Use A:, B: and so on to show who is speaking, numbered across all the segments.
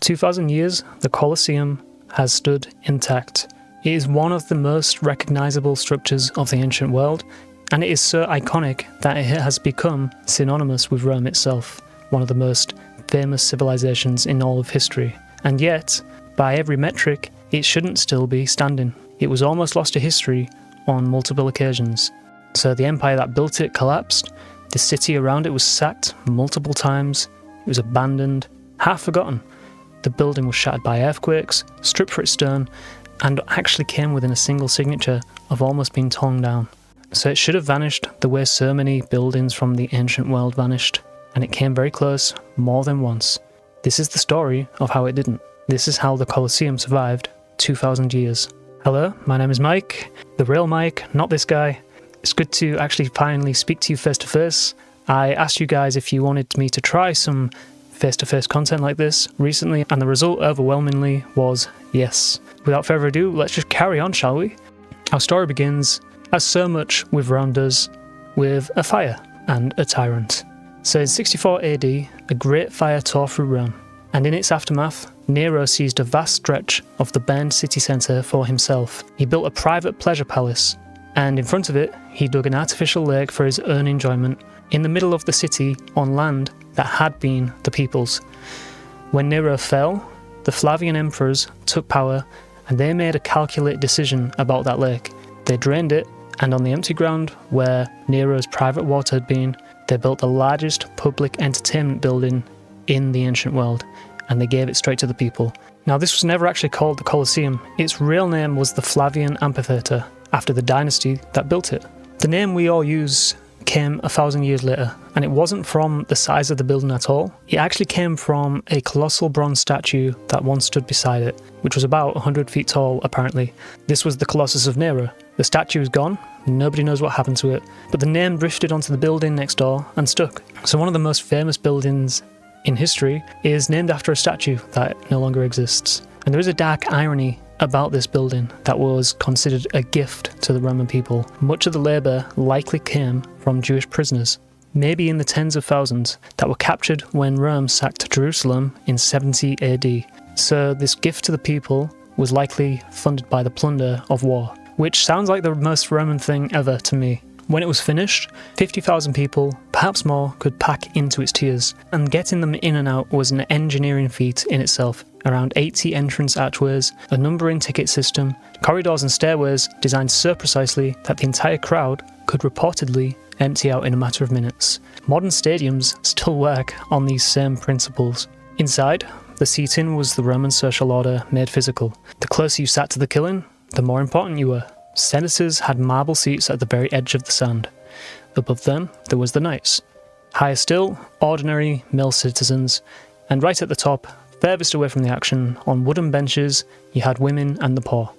A: 2,000 years, the Colosseum has stood intact. It is one of the most recognisable structures of the ancient world, and it is so iconic that it has become synonymous with Rome itself, one of the most famous civilizations in all of history. And yet, by every metric, it shouldn't still be standing. It was almost lost to history on multiple occasions. So the empire that built it collapsed, the city around it was sacked multiple times, it was abandoned, half forgotten. The building was shattered by earthquakes, stripped for its stone, and actually came within a single signature of almost being torn down. So it should have vanished the way so many buildings from the ancient world vanished, and it came very close more than once. This is the story of how it didn't. This is how the Colosseum survived 2,000 years. Hello, my name is Mike, the real Mike, not this guy. It's good to actually finally speak to you face to face. I asked you guys if you wanted me to try some face-to-face content like this recently, and the result overwhelmingly was yes. Without further ado, let's just carry on, shall we? Our story begins, as so much with Rome does, with a fire and a tyrant. So in 64 AD, a great fire tore through Rome, and in its aftermath, Nero seized a vast stretch of the burned city centre for himself. He built a private pleasure palace, and in front of it, he dug an artificial lake for his own enjoyment, in the middle of the city, on land that had been the people's. When Nero fell, the Flavian emperors took power, and they made a calculated decision about that lake. They drained it, and on the empty ground where Nero's private water had been, they built the largest public entertainment building in the ancient world, and they gave it straight to the people. Now, this was never actually called the Colosseum. Its real name was the Flavian Amphitheatre, after the dynasty that built it. The name we all use came 1,000 years later, and it wasn't from the size of the building at all. It actually came from a colossal bronze statue that once stood beside it, which was about 100 feet tall apparently. This was the Colossus of Nero. The statue is gone, nobody knows what happened to it, but the name drifted onto the building next door and stuck. So one of the most famous buildings in history is named after a statue that no longer exists. And there is a dark irony about this building that was considered a gift to the Roman people. Much of the labour likely came from Jewish prisoners, maybe in the tens of thousands, that were captured when Rome sacked Jerusalem in 70 AD. So this gift to the people was likely funded by the plunder of war, which sounds like the most Roman thing ever to me. When it was finished, 50,000 people, perhaps more, could pack into its tiers, and getting them in and out was an engineering feat in itself. Around 80 entrance archways, a numbering ticket system, corridors and stairways designed so precisely that the entire crowd could reportedly empty out in a matter of minutes. Modern stadiums still work on these same principles. Inside, the seating was the Roman social order made physical. The closer you sat to the killing, the more important you were. Senators had marble seats at the very edge of the sand. Above them, there was the knights. Higher still, ordinary mill citizens. And right at the top, furthest away from the action, on wooden benches, you had women and the poor.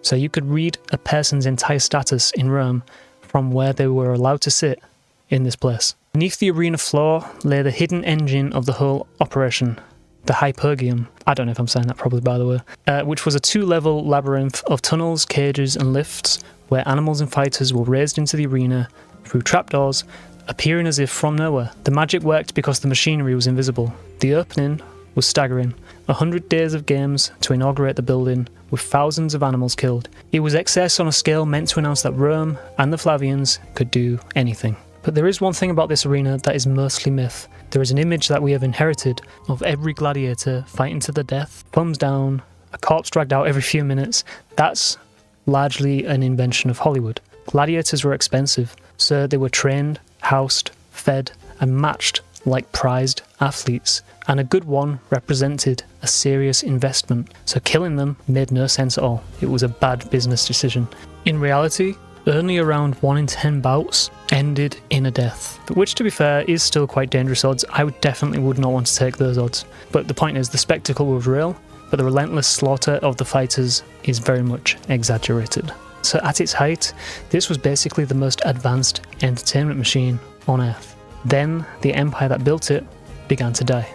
A: So you could read a person's entire status in Rome from where they were allowed to sit in this place. Beneath the arena floor lay the hidden engine of the whole operation, the hypogeum. I don't know if I'm saying that properly, by the way, which was a 2-level labyrinth of tunnels, cages and lifts where animals and fighters were raised into the arena through trapdoors, appearing as if from nowhere. The magic worked because the machinery was invisible. The opening was staggering. 100 days of games to inaugurate the building, with thousands of animals killed. It was excess on a scale meant to announce that Rome and the Flavians could do anything. But there is one thing about this arena that is mostly myth. There is an image that we have inherited of every gladiator fighting to the death, thumbs down, a corpse dragged out every few minutes. That's largely an invention of Hollywood. Gladiators were expensive, so they were trained, housed, fed, and matched like prized athletes. And a good one represented a serious investment, so killing them made no sense at all. It was a bad business decision. In reality, only around 1 in 10 bouts ended in a death, which to be fair is still quite dangerous odds. I would not want to take those odds. But the point is, the spectacle was real, but the relentless slaughter of the fighters is very much exaggerated. So at its height, this was basically the most advanced entertainment machine on Earth. Then the empire that built it began to die.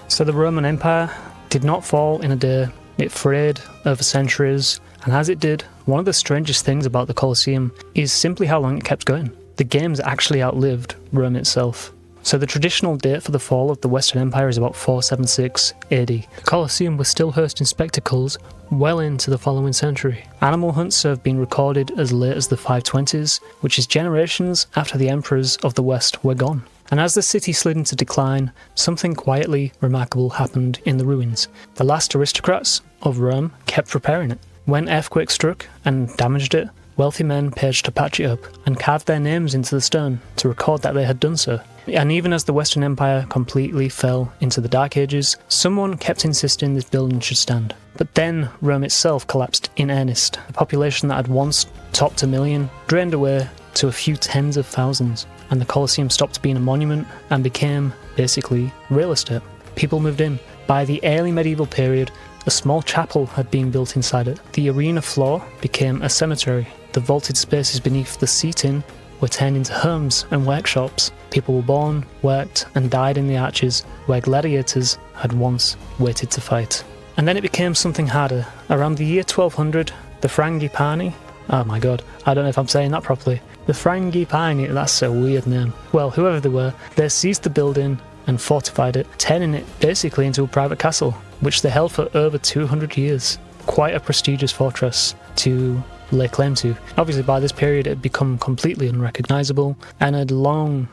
A: So the Roman Empire did not fall in a day. It frayed over centuries, and as it did, one of the strangest things about the Colosseum is simply how long it kept going. The games actually outlived Rome itself. So the traditional date for the fall of the Western Empire is about 476 AD. The Colosseum was still hosting spectacles well into the following century. Animal hunts have been recorded as late as the 520s, which is generations after the emperors of the West were gone. And as the city slid into decline, something quietly remarkable happened in the ruins. The last aristocrats of Rome kept repairing it. When earthquakes struck and damaged it, wealthy men paid to patch it up and carved their names into the stone to record that they had done so. And even as the Western Empire completely fell into the Dark Ages, someone kept insisting this building should stand. But then Rome itself collapsed in earnest. The population that had once topped 1 million drained away to a few tens of thousands, and the Colosseum stopped being a monument and became, basically, real estate. People moved in. By the early medieval period, a small chapel had been built inside it. The arena floor became a cemetery. The vaulted spaces beneath the seating were turned into homes and workshops. People were born, worked, and died in the arches where gladiators had once waited to fight. And then it became something harder. Around the year 1200, the Frangipani, oh my god, I don't know if I'm saying that properly. The Frangipani, that's a weird name. Well, whoever they were, they seized the building and fortified it, turning it basically into a private castle, which they held for over 200 years. Quite a prestigious fortress to lay claim to. Obviously by this period it had become completely unrecognisable and had long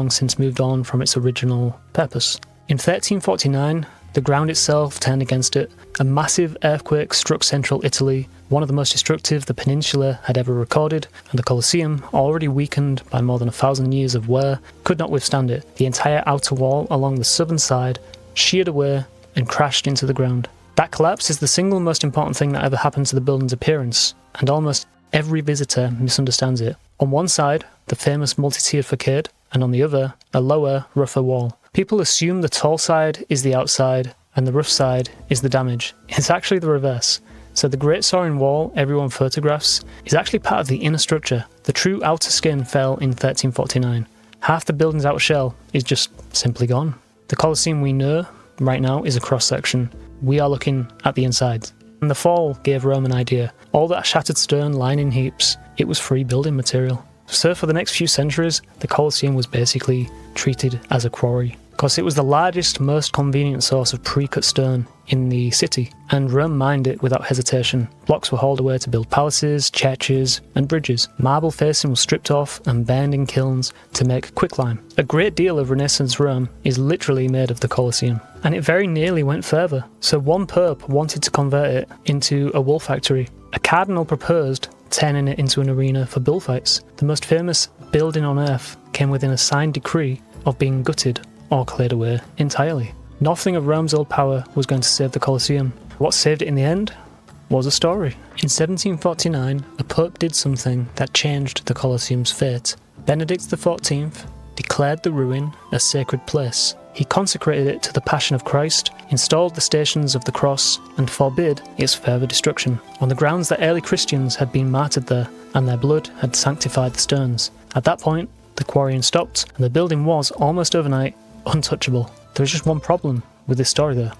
A: since moved on from its original purpose. In 1349, the ground itself turned against it. A massive earthquake struck central Italy, one of the most destructive the peninsula had ever recorded, and the Colosseum, already weakened by more than 1,000 years of wear, could not withstand it. The entire outer wall along the southern side sheared away and crashed into the ground. That collapse is the single most important thing that ever happened to the building's appearance, and almost every visitor misunderstands it. On one side, the famous multi-tiered facade, and on the other, a lower, rougher wall. People assume the tall side is the outside, and the rough side is the damage. It's actually the reverse. So the Great Soaring Wall everyone photographs is actually part of the inner structure. The true outer skin fell in 1349. Half the building's outer shell is just simply gone. The Colosseum we know right now is a cross-section. We are looking at the insides. And the fall gave Rome an idea. All that shattered stone lying in heaps, it was free building material. So for the next few centuries, the Colosseum was basically treated as a quarry. Because it was the largest, most convenient source of pre-cut stone in the city, and Rome mined it without hesitation. Blocks were hauled away to build palaces, churches, and bridges. Marble facing was stripped off and burned in kilns to make quicklime. A great deal of Renaissance Rome is literally made of the Colosseum, and it very nearly went further. So one pope wanted to convert it into a wool factory. A cardinal proposed turning it into an arena for bullfights. The most famous building on earth came within a signed decree of being gutted or cleared away entirely. Nothing of Rome's old power was going to save the Colosseum. What saved it in the end was a story. In 1749, a pope did something that changed the Colosseum's fate. Benedict XIV declared the ruin a sacred place. He consecrated it to the Passion of Christ, installed the Stations of the Cross, and forbid its further destruction, on the grounds that early Christians had been martyred there, and their blood had sanctified the stones. At that point, the quarrying stopped, and the building was, almost overnight, untouchable. There was just one problem with this story though.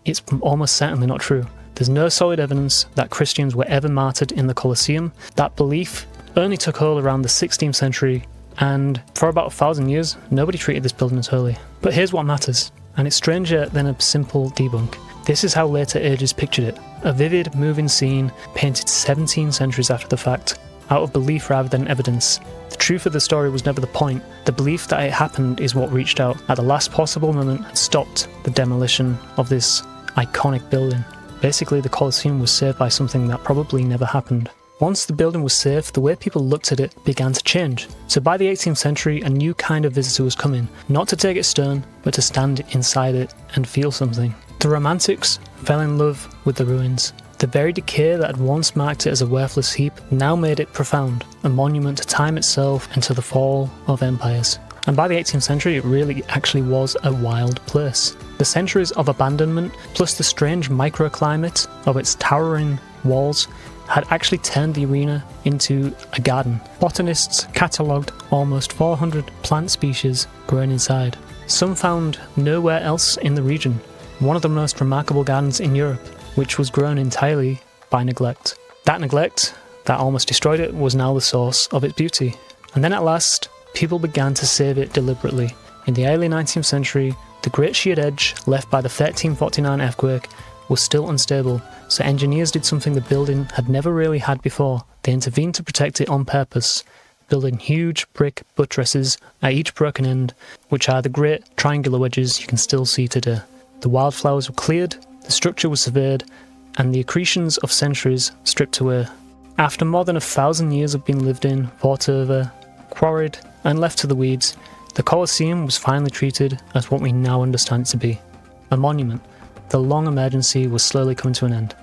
A: It's almost certainly not true. There's no solid evidence that Christians were ever martyred in the Colosseum. That belief only took hold around the 16th century, and for about 1,000 years, nobody treated this building as holy. But here's what matters, and it's stranger than a simple debunk. This is how later ages pictured it. A vivid, moving scene painted 17 centuries after the fact, out of belief rather than evidence. The truth of the story was never the point. The belief that it happened is what reached out at the last possible moment and stopped the demolition of this iconic building. Basically, the Colosseum was saved by something that probably never happened. Once the building was safe, the way people looked at it began to change. So by the 18th century, a new kind of visitor was coming, not to take its stone, but to stand inside it and feel something. The Romantics fell in love with the ruins. The very decay that had once marked it as a worthless heap now made it profound, a monument to time itself and to the fall of empires. And by the 18th century, it really actually was a wild place. The centuries of abandonment, plus the strange microclimate of its towering walls, had actually turned the arena into a garden. Botanists catalogued almost 400 plant species growing inside. Some found nowhere else in the region. One of the most remarkable gardens in Europe, which was grown entirely by neglect. That neglect, that almost destroyed it, was now the source of its beauty. And then at last, people began to save it deliberately. In the early 19th century, the great sheared edge left by the 1349 earthquake was still unstable, so engineers did something the building had never really had before. They intervened to protect it on purpose, building huge brick buttresses at each broken end, which are the great triangular wedges you can still see today. The wildflowers were cleared, the structure was surveyed, and the accretions of centuries stripped away. After more than 1,000 years of being lived in, fought over, quarried, and left to the weeds, the Colosseum was finally treated as what we now understand it to be, a monument. The long emergency was slowly coming to an end.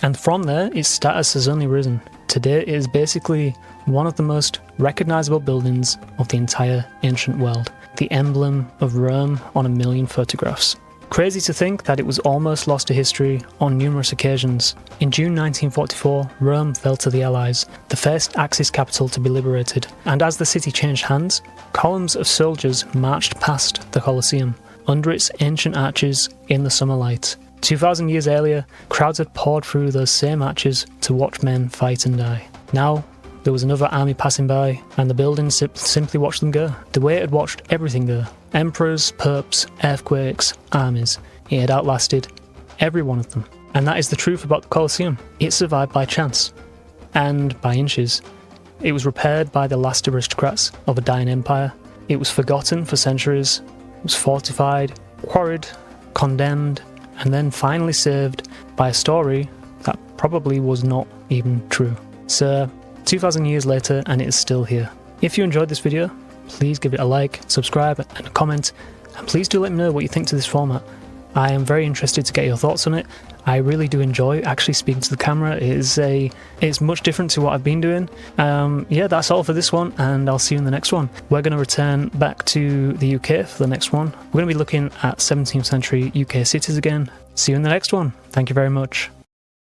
A: And from there, its status has only risen. Today, it is basically one of the most recognisable buildings of the entire ancient world, the emblem of Rome on 1 million photographs. Crazy to think that it was almost lost to history on numerous occasions. In June 1944, Rome fell to the Allies, the first Axis capital to be liberated, and as the city changed hands, columns of soldiers marched past the Colosseum, under its ancient arches in the summer light. 2,000 years earlier, crowds had poured through those same arches to watch men fight and die. Now, there was another army passing by, and the building simply watched them go, the way it had watched everything go. Emperors, popes, earthquakes, armies. It had outlasted every one of them. And that is the truth about the Colosseum. It survived by chance. And by inches. It was repaired by the last aristocrats of a dying empire. It was forgotten for centuries. It was fortified, quarried, condemned, and then finally saved by a story that probably was not even true. So, 2,000 years later, and it is still here. If you enjoyed this video, please give it a like, subscribe, and a comment, and please do let me know what you think to this format. I am very interested to get your thoughts on it. I really do enjoy actually speaking to the camera. It's much different to what I've been doing. Yeah, that's all for this one, and I'll see you in the next one. We're going to return back to the UK for the next one. We're going to be looking at 17th century UK cities again. See you in the next one. Thank you very much.